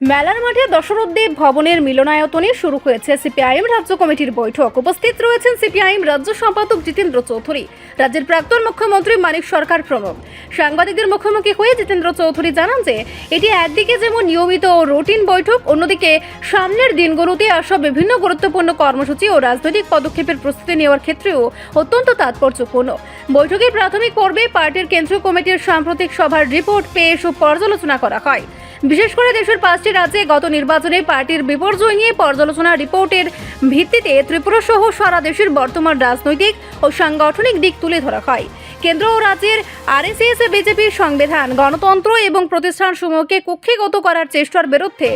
মেলার মাঠে দশরথদেব ভবনের মিলনায়তনে শুরু হয়েছে সিপিআইএম রাজ্য কমিটির বৈঠক। উপস্থিত রয়েছেন সিপিআইএম রাজ্য সম্পাদক জিতেন্দ্র চৌধুরী, রাজ্যের প্রাক্তন মুখ্যমন্ত্রী মানিক সরকার প্রমুখ। সাংবাদিকদের মুখোমুখি হয়ে জিতেন্দ্র চৌধুরী জানান যে এটি একদিকে যেমন নিয়মিত ও রুটিন বৈঠক, অন্যদিকে সামনের দিনগুলোতে আসা বিভিন্ন গুরুত্বপূর্ণ কর্মসূচি ও রাজনৈতিক পদক্ষেপের প্রস্তুতি নেওয়ার ক্ষেত্রেও অত্যন্ত তাৎপর্যপূর্ণ। বৈঠকের প্রাথমিক পর্বে পার্টির কেন্দ্রীয় কমিটির সাম্প্রতিক সভার রিপোর্ট পেশ ও পর্যালোচনা করা হয়। বিশেষ করে দেশের 5টি রাজ্যে গত নির্বাচনে পার্টির বিপর্যয় নিয়ে পর্যালোচনা রিপোর্টের ভিত্তিতে ত্রিপুরা সহ সারা দেশের বর্তমান রাজনৈতিক ও সাংগঠনিক দিক তুলে ধরা হয়। কেন্দ্র ও রাজ্যের আরএসএস, বিজেপির সংবিধান, গণতন্ত্র এবং প্রতিষ্ঠানসমূহকে কুক্ষিগত করার চেষ্টার বিরুদ্ধে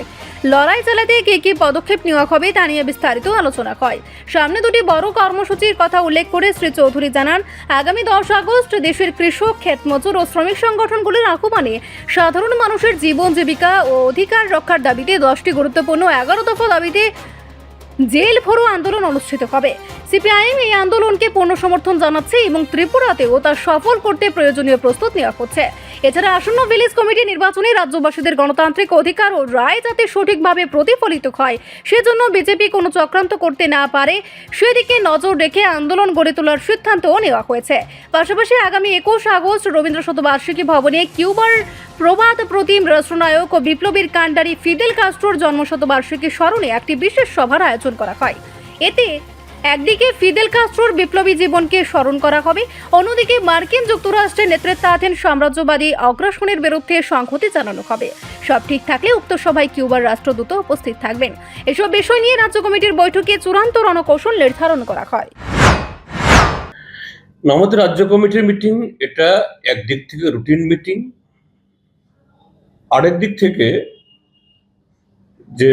লড়াই চালাতে কি পদক্ষেপ নেওয়া হবে তা নিয়ে বিস্তারিত আলোচনা হয়। সামনে দুটি বড় কর্মসূচির কথা উল্লেখ করে শ্রী চৌধুরী জানান, আগামী 10 আগস্ট দেশের কৃষক, ক্ষেতমজুর ও শ্রমিক সংগঠনগুলির আহ্বানে সাধারণ মানুষের জীবন জীবিকা ও অধিকার রক্ষার দাবিতে 10টি গুরুত্বপূর্ণ 11 দফা দাবিতে জেল ভরো আন্দোলন অনুষ্ঠিত হবে। সিপিআইএম এই আন্দোলনকে পূর্ণ সমর্থন জানাচ্ছে এবং ত্রিপুরাতেও তা সফল করতে প্রয়োজনীয় প্রস্তুতি নেওয়া হচ্ছে। এছাড়া আসন্ন ভিলেজ কমিটি নির্বাচনে রাজ্যবাসীদের গণতান্ত্রিক অধিকার ও রায় যাতে সঠিকভাবে প্রতিফলিত হয়, সেজন্য বিজেপি কোনো চক্রান্ত করতে না পারে সেদিকে নজর রেখে আন্দোলন গড়ে তোলার সিদ্ধান্তও নেওয়া হয়েছে। পাশাপাশি আগামী 21 আগস্ট রবীন্দ্র শতবার্ষিকী ভবনে কিউবার প্রবাদ প্রতিম রাষ্ট্রনায়ক ও বিপ্লবীর কাণ্ডারি ফিদেল কাস্ট্রোর জন্মশতবার্ষিকী স্মরণে একটি বিশেষ সভার আয়োজন করা হয়। এতে একদিকে ফিদেল কাস্ট্রোর বিপ্লবী জীবনকে স্মরণ করা হবে, অন্যদিকে মার্কিন যুক্তরাষ্ট্রের নেতৃত্বাধীন সাম্রাজ্যবাদী অগ্রাসনের বিরুদ্ধে সংহতি জানানো হবে। সব ঠিক থাকলে উক্ত সভায় কিউবার রাষ্ট্রদূত উপস্থিত থাকবেন। এসব বিষয় নিয়ে রাজ্য কমিটির বৈঠকে চূড়ান্ত রণকৌশল নির্ধারণ করা হয়। আমাদের রাজ্য কমিটির মিটিং এটা একদিক থেকে রুটিন মিটিং, আরেক দিক থেকে যে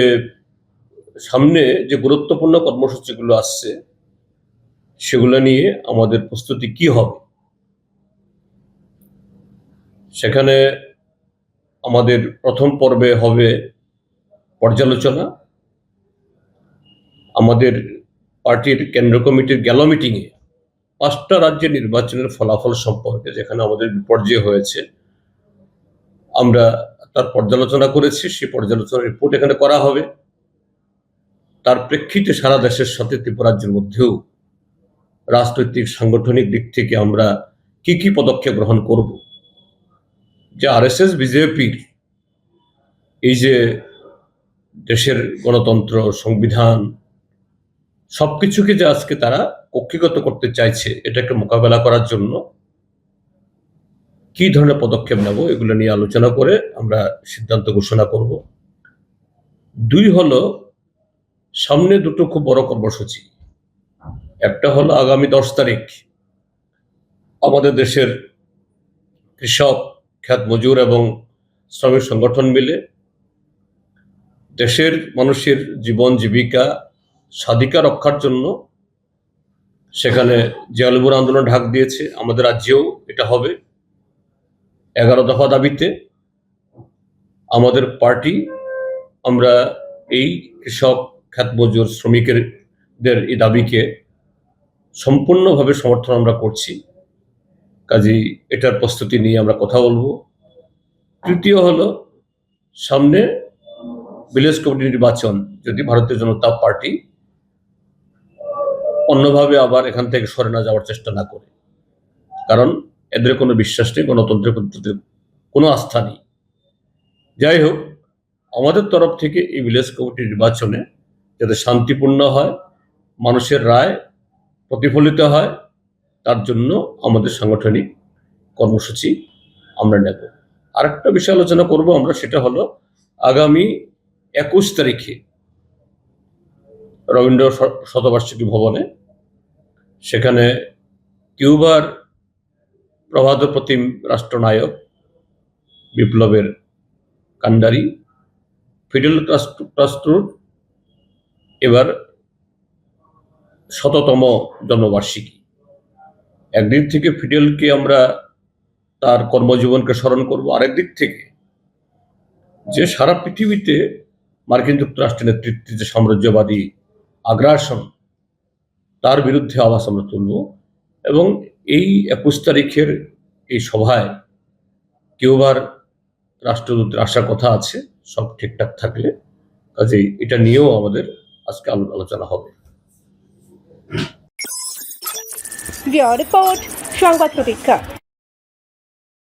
সামনে যে গুরুত্বপূর্ণ কর্মসূচিগুলো আসছে সেগুলো নিয়ে আমাদের প্রস্তুতি কি হবে। সেখানে আমাদের প্রথম পর্বে হবে পর্যালোচনা। আমাদের পার্টির কেন্দ্র কমিটির গেল মিটিংয়ে 5টা রাজ্যের নির্বাচনের ফলাফল সম্পর্কে, যেখানে আমাদের বিপর্যয় হয়েছে, আমরা তার পর্যালোচনা করেছি। সেই পর্যালোচনার রিপোর্ট এখানে করা হবে। তার প্রেক্ষিতে সারা দেশের সাথে ত্রিপুরা রাজ্যের মধ্যেও রাজনৈতিক সাংগঠনিক দিক থেকে আমরা কি পদক্ষেপ গ্রহণ করব। যে আরএসএস, বিজেপির এই যে দেশের গণতন্ত্র, সংবিধান সবকিছুকে যে আজকে তারা কক্ষিগত করতে চাইছে, এটাকে মোকাবেলা করার জন্য কি ধরনের পদক্ষেপ নেব, এগুলো নিয়ে আলোচনা করে আমরা সিদ্ধান্ত ঘোষণা করব। 2 হলো সামনে দুটো খুব বড় কর্মসূচি। একটা হলো আগামী 10 তারিখ আমাদের দেশের কৃষক, ক্ষেতমজুর এবং শ্রমিক সংগঠন মিলে দেশের মানুষের জীবন জীবিকা স্বাধিকার রক্ষার জন্য সেখানে জেলভরো আন্দোলন ডাক দিয়েছে। আমাদের রাজ্যেও এটা হবে 11 দফা দাবিতে। আমাদের পার্টি আমরা এই কৃষক, ক্ষেতমজুর, শ্রমিকদের এই দাবিকে সম্পূর্ণভাবে সমর্থন আমরা করছি। কাজেই এটার প্রস্তুতি নিয়ে আমরা কথা বলবো। 3 হলো সামনে ভিলেজ কমিটি নির্বাচন যদি ভারতীয় জনতা পার্টি অন্যভাবে আবার এখান থেকে সরে না যাওয়ার চেষ্টা না করে, কারণ এদের কোনো বিশ্বাস নেই, গণতন্ত্রের প্রতি কোনো আস্থা নেই। যাই হোক, আমাদের তরফ থেকে এই ভিলেজ কমিটি নির্বাচনে যাতে শান্তিপূর্ণ হয়, মানুষের রায় প্রতিফলিত হয়, তার জন্য আমাদের সাংগঠনিক কর্মসূচি আমরা নেব। আরেকটা বিষয় আলোচনা করব আমরা, সেটা হলো আগামী 21 তারিখে রবীন্দ্র শতবার্ষিকী ভবনে সেখানে কিউবার প্রবাদ প্রতিম রাষ্ট্রনায়ক, বিপ্লবের কাণ্ডারি ফিদেল কাস্ট্রোর এবার 100তম জন্মবার্ষিকী। একদিক থেকে ফিদেলকে আমরা তার কর্মজীবনকে স্মরণ করব, আরেক দিক থেকে যে সারা পৃথিবীতে মার্কিন যুক্তরাষ্ট্রের নেতৃত্বে যে সাম্রাজ্যবাদী আগ্রাসন, তার বিরুদ্ধে আওয়াজ আমরা তুলব। এবং এই 21 তারিখের এই সভায় কিউবার রাষ্ট্রদূতের আসার কথা আছে। সব ঠিকঠাক থাকলে কাজেই এটা নিয়েও আমাদের আজকে আলোচনা হবে। রিপোর্ট সংবাদ প্রতীক্ষা।